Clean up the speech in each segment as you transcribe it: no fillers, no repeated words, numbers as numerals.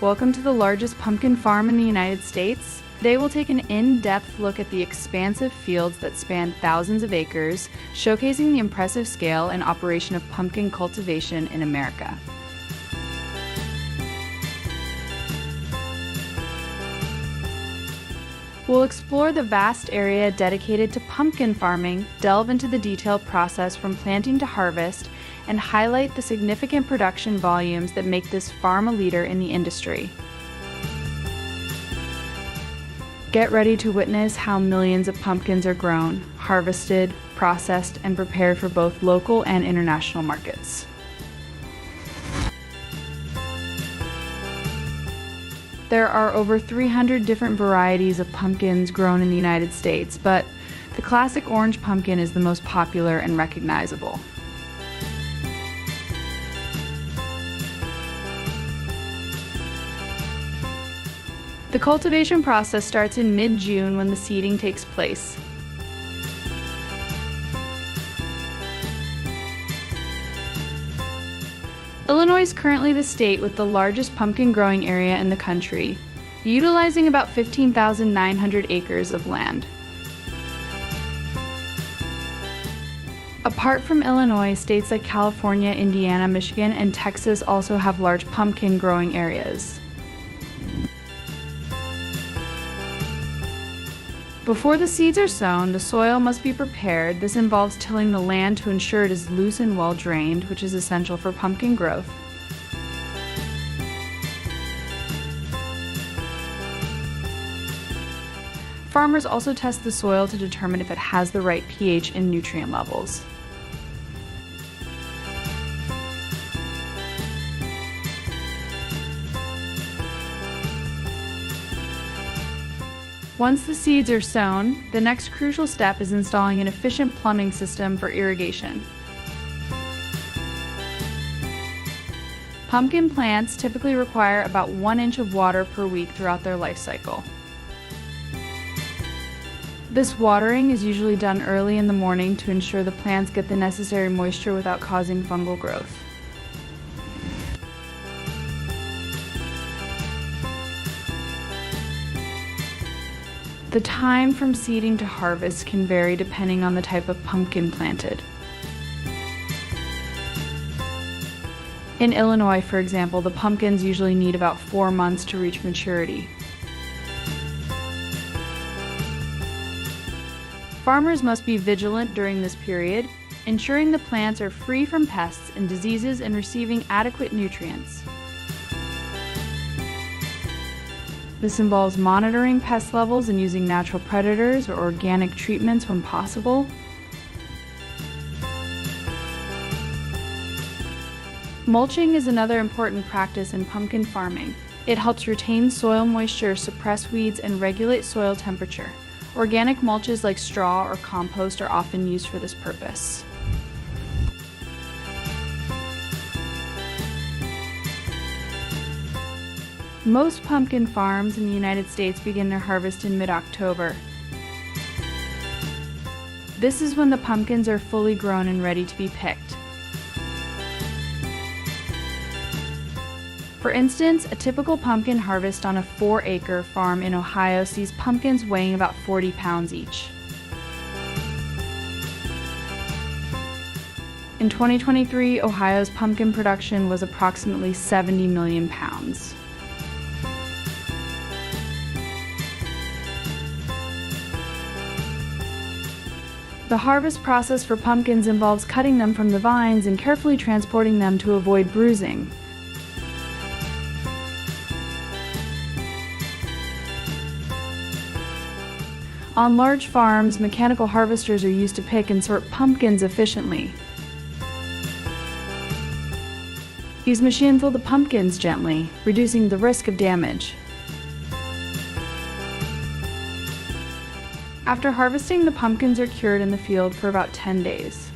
Welcome to the largest pumpkin farm in the United States. Today we'll take an in-depth look at the expansive fields that span thousands of acres, showcasing the impressive scale and operation of pumpkin cultivation in America. We'll explore the vast area dedicated to pumpkin farming, delve into the detailed process from planting to harvest, and highlight the significant production volumes that make this farm a leader in the industry. Get ready to witness how millions of pumpkins are grown, harvested, processed, and prepared for both local and international markets. There are over 300 different varieties of pumpkins grown in the United States, but the classic orange pumpkin is the most popular and recognizable. The cultivation process starts in mid-June when the seeding takes place. Illinois is currently the state with the largest pumpkin growing area in the country, utilizing about 15,900 acres of land. Apart from Illinois, states like California, Indiana, Michigan, and Texas also have large pumpkin growing areas. Before the seeds are sown, the soil must be prepared. This involves tilling the land to ensure it is loose and well drained, which is essential for pumpkin growth. Farmers also test the soil to determine if it has the right pH and nutrient levels. Once the seeds are sown, the next crucial step is installing an efficient plumbing system for irrigation. Pumpkin plants typically require about 1 inch of water per week throughout their life cycle. This watering is usually done early in the morning to ensure the plants get the necessary moisture without causing fungal growth. The time from seeding to harvest can vary depending on the type of pumpkin planted. In Illinois, for example, the pumpkins usually need about 4 months to reach maturity. Farmers must be vigilant during this period, ensuring the plants are free from pests and diseases and receiving adequate nutrients. This involves monitoring pest levels and using natural predators or organic treatments when possible. Mulching is another important practice in pumpkin farming. It helps retain soil moisture, suppress weeds, and regulate soil temperature. Organic mulches like straw or compost are often used for this purpose. Most pumpkin farms in the United States begin their harvest in mid-October. This is when the pumpkins are fully grown and ready to be picked. For instance, a typical pumpkin harvest on a 4-acre farm in Ohio sees pumpkins weighing about 40 pounds each. In 2023, Ohio's pumpkin production was approximately 70 million pounds. The harvest process for pumpkins involves cutting them from the vines and carefully transporting them to avoid bruising. On large farms, mechanical harvesters are used to pick and sort pumpkins efficiently. These machines pull the pumpkins gently, reducing the risk of damage. After harvesting, the pumpkins are cured in the field for about 10 days.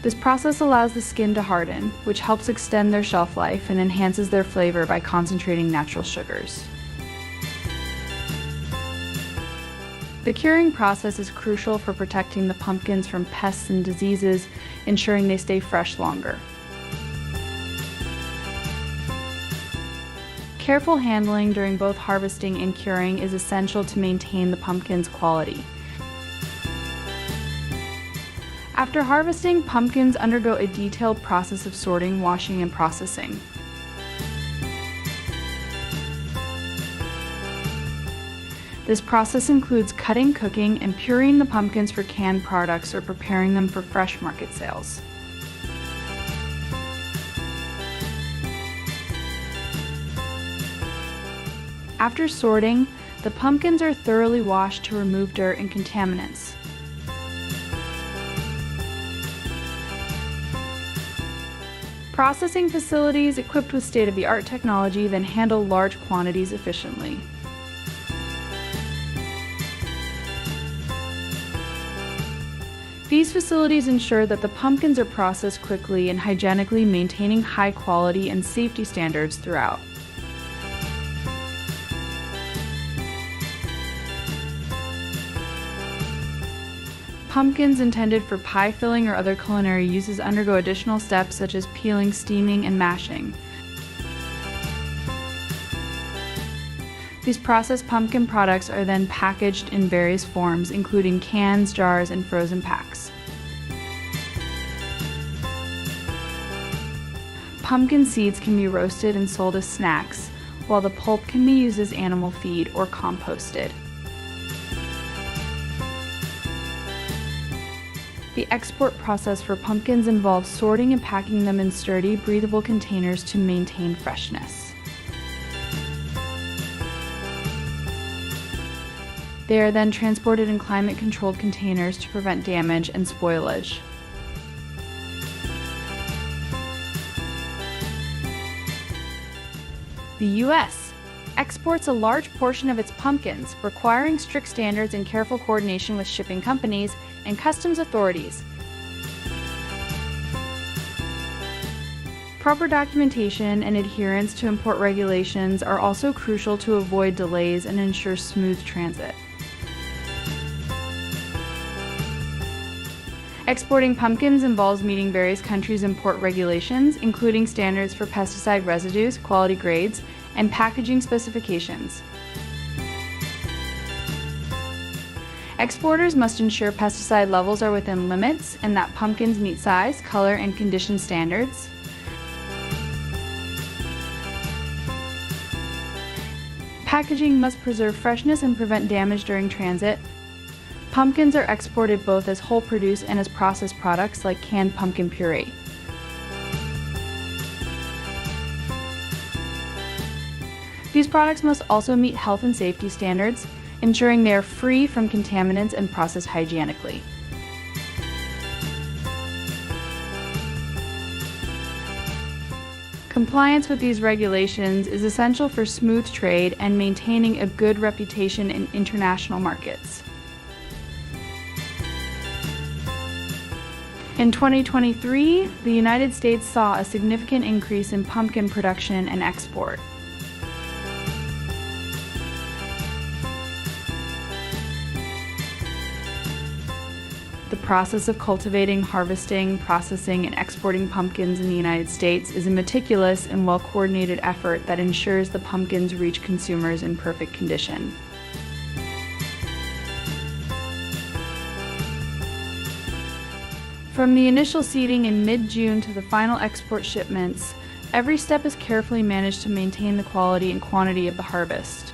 This process allows the skin to harden, which helps extend their shelf life and enhances their flavor by concentrating natural sugars. The curing process is crucial for protecting the pumpkins from pests and diseases, ensuring they stay fresh longer. Careful handling during both harvesting and curing is essential to maintain the pumpkin's quality. After harvesting, pumpkins undergo a detailed process of sorting, washing, and processing. This process includes cutting, cooking, and pureeing the pumpkins for canned products or preparing them for fresh market sales. After sorting, the pumpkins are thoroughly washed to remove dirt and contaminants. Processing facilities equipped with state-of-the-art technology then handle large quantities efficiently. These facilities ensure that the pumpkins are processed quickly and hygienically, maintaining high quality and safety standards throughout. Pumpkins intended for pie filling or other culinary uses undergo additional steps such as peeling, steaming, and mashing. These processed pumpkin products are then packaged in various forms, including cans, jars, and frozen packs. Pumpkin seeds can be roasted and sold as snacks, while the pulp can be used as animal feed or composted. The export process for pumpkins involves sorting and packing them in sturdy, breathable containers to maintain freshness. They are then transported in climate-controlled containers to prevent damage and spoilage. The U.S. exports a large portion of its pumpkins, requiring strict standards and careful coordination with shipping companies and customs authorities. Proper documentation and adherence to import regulations are also crucial to avoid delays and ensure smooth transit. Exporting pumpkins involves meeting various countries' import regulations, including standards for pesticide residues, quality grades, and packaging specifications. Exporters must ensure pesticide levels are within limits and that pumpkins meet size, color, and condition standards. Packaging must preserve freshness and prevent damage during transit. Pumpkins are exported both as whole produce and as processed products like canned pumpkin puree. These products must also meet health and safety standards, ensuring they are free from contaminants and processed hygienically. Compliance with these regulations is essential for smooth trade and maintaining a good reputation in international markets. In 2023, the United States saw a significant increase in pumpkin production and export. The process of cultivating, harvesting, processing, and exporting pumpkins in the United States is a meticulous and well-coordinated effort that ensures the pumpkins reach consumers in perfect condition. From the initial seeding in mid-June to the final export shipments, every step is carefully managed to maintain the quality and quantity of the harvest.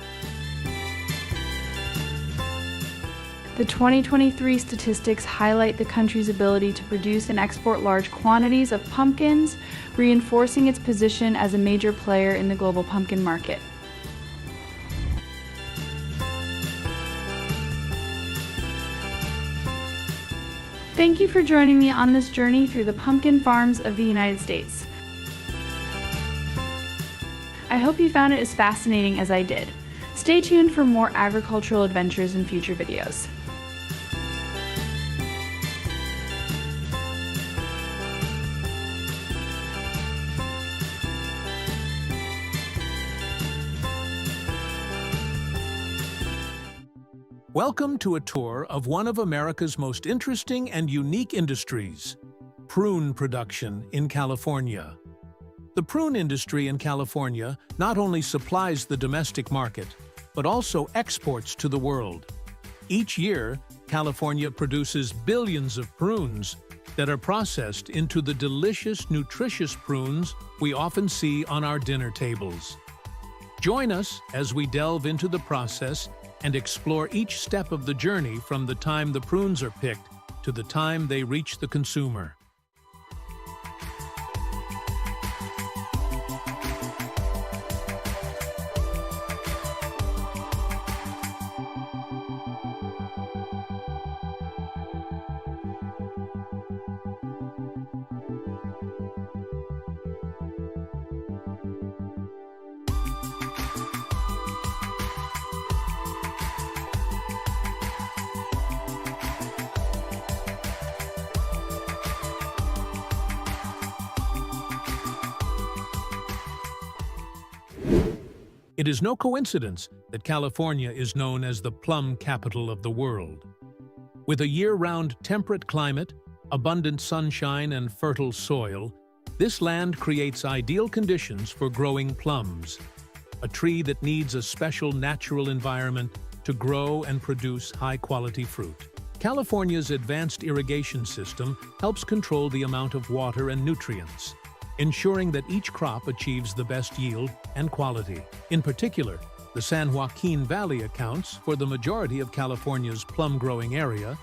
The 2023 statistics highlight the country's ability to produce and export large quantities of pumpkins, reinforcing its position as a major player in the global pumpkin market. Thank you for joining me on this journey through the pumpkin farms of the United States. I hope you found it as fascinating as I did. Stay tuned for more agricultural adventures in future videos. Welcome to a tour of one of America's most interesting and unique industries, prune production in California. The prune industry in California not only supplies the domestic market, but also exports to the world. Each year, California produces billions of prunes that are processed into the delicious, nutritious prunes we often see on our dinner tables. Join us as we delve into the process and explore each step of the journey from the time the prunes are picked to the time they reach the consumer. It is no coincidence that California is known as the plum capital of the world. With a year-round temperate climate, abundant sunshine, and fertile soil, this land creates ideal conditions for growing plums, a tree that needs a special natural environment to grow and produce high-quality fruit. California's advanced irrigation system helps control the amount of water and nutrients, ensuring that each crop achieves the best yield and quality. In particular, the San Joaquin Valley accounts for the majority of California's plum-growing area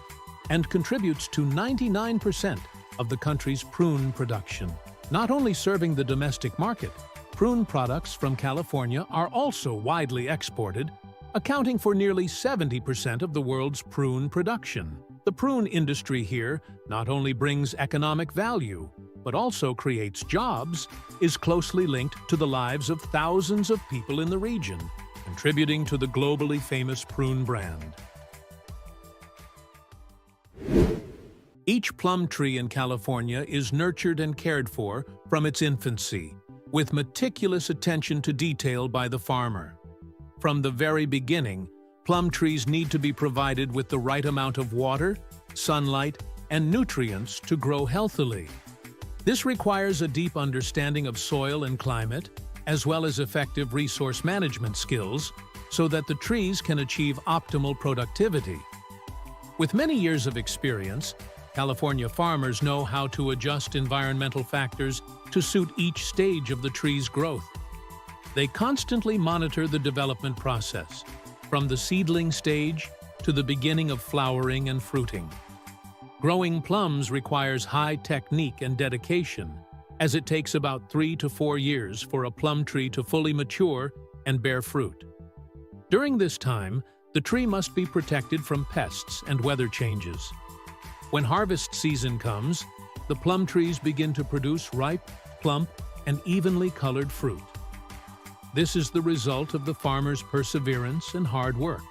and contributes to 99% of the country's prune production. Not only serving the domestic market, prune products from California are also widely exported, accounting for nearly 70% of the world's prune production. The prune industry here not only brings economic value, but also creates jobs, is closely linked to the lives of thousands of people in the region, contributing to the globally famous prune brand. Each plum tree in California is nurtured and cared for from its infancy, with meticulous attention to detail by the farmer. From the very beginning, plum trees need to be provided with the right amount of water, sunlight, and nutrients to grow healthily. This requires a deep understanding of soil and climate, as well as effective resource management skills, so that the trees can achieve optimal productivity. With many years of experience, California farmers know how to adjust environmental factors to suit each stage of the tree's growth. They constantly monitor the development process, from the seedling stage to the beginning of flowering and fruiting. Growing plums requires high technique and dedication, as it takes about 3 to 4 years for a plum tree to fully mature and bear fruit. During this time, the tree must be protected from pests and weather changes. When harvest season comes, the plum trees begin to produce ripe, plump, and evenly colored fruit. This is the result of the farmer's perseverance and hard work.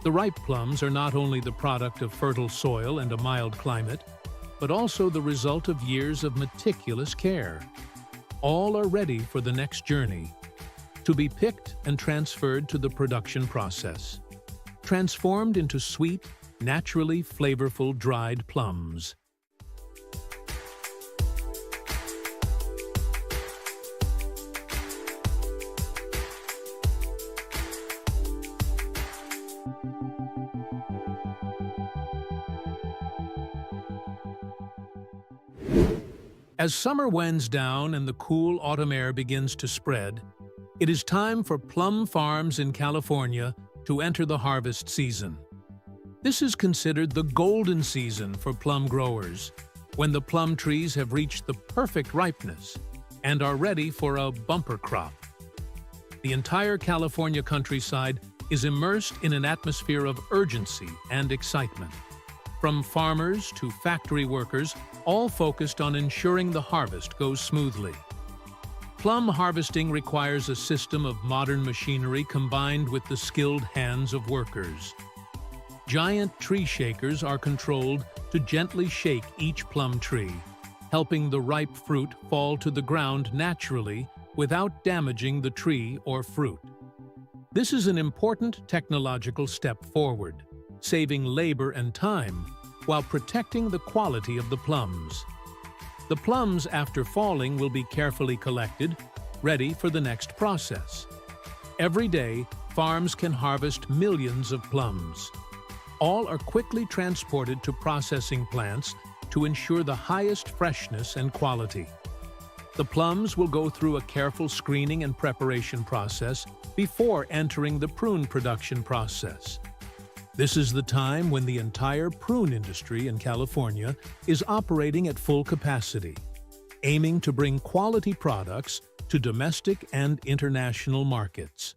The ripe plums are not only the product of fertile soil and a mild climate, but also the result of years of meticulous care. All are ready for the next journey, to be picked and transferred to the production process, transformed into sweet, naturally flavorful dried plums. As summer winds down and the cool autumn air begins to spread, it is time for plum farms in California to enter the harvest season. This is considered the golden season for plum growers, when the plum trees have reached the perfect ripeness and are ready for a bumper crop. The entire California countryside is immersed in an atmosphere of urgency and excitement. From farmers to factory workers, all focused on ensuring the harvest goes smoothly. Plum harvesting requires a system of modern machinery combined with the skilled hands of workers. Giant tree shakers are controlled to gently shake each plum tree, helping the ripe fruit fall to the ground naturally without damaging the tree or fruit. This is an important technological step forward, saving labor and time while protecting the quality of the plums. The plums after falling will be carefully collected, ready for the next process. Every day, farms can harvest millions of plums. All are quickly transported to processing plants to ensure the highest freshness and quality. The plums will go through a careful screening and preparation process before entering the prune production process. This is the time when the entire prune industry in California is operating at full capacity, aiming to bring quality products to domestic and international markets.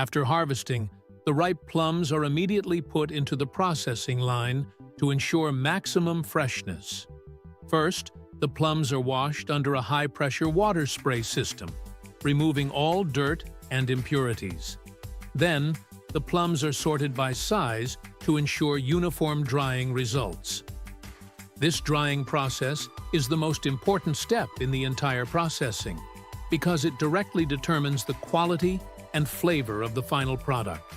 After harvesting, the ripe plums are immediately put into the processing line to ensure maximum freshness. First, the plums are washed under a high-pressure water spray system, removing all dirt and impurities. Then, the plums are sorted by size to ensure uniform drying results. This drying process is the most important step in the entire processing because it directly determines the quality and flavor of the final product.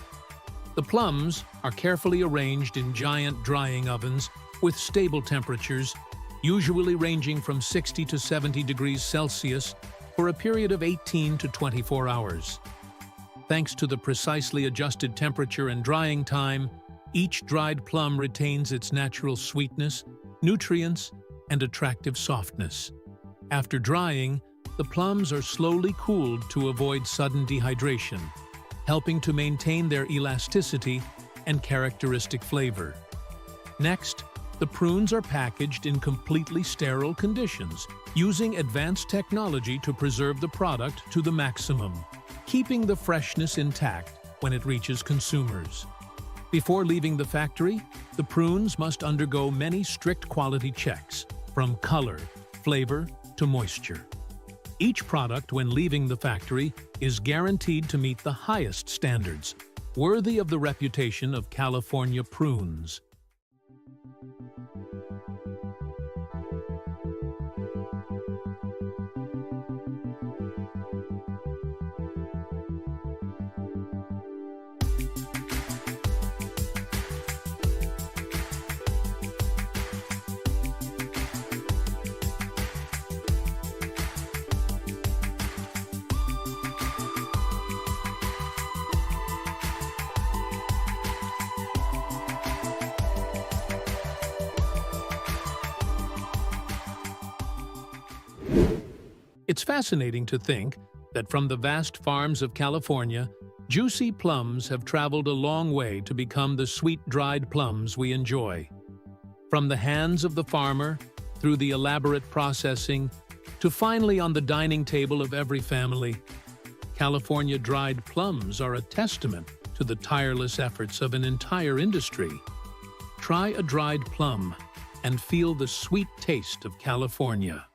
The plums are carefully arranged in giant drying ovens with stable temperatures, usually ranging from 60 to 70 degrees Celsius for a period of 18 to 24 hours. Thanks to the precisely adjusted temperature and drying time, each dried plum retains its natural sweetness, nutrients, and attractive softness. After drying, the plums are slowly cooled to avoid sudden dehydration, helping to maintain their elasticity and characteristic flavor. Next, the prunes are packaged in completely sterile conditions, using advanced technology to preserve the product to the maximum, keeping the freshness intact when it reaches consumers. Before leaving the factory, the prunes must undergo many strict quality checks, from color, flavor, to moisture. Each product, when leaving the factory, is guaranteed to meet the highest standards, worthy of the reputation of California prunes. It's fascinating to think that from the vast farms of California, juicy plums have traveled a long way to become the sweet dried plums we enjoy. From the hands of the farmer, through the elaborate processing, to finally on the dining table of every family, California dried plums are a testament to the tireless efforts of an entire industry. Try a dried plum and feel the sweet taste of California.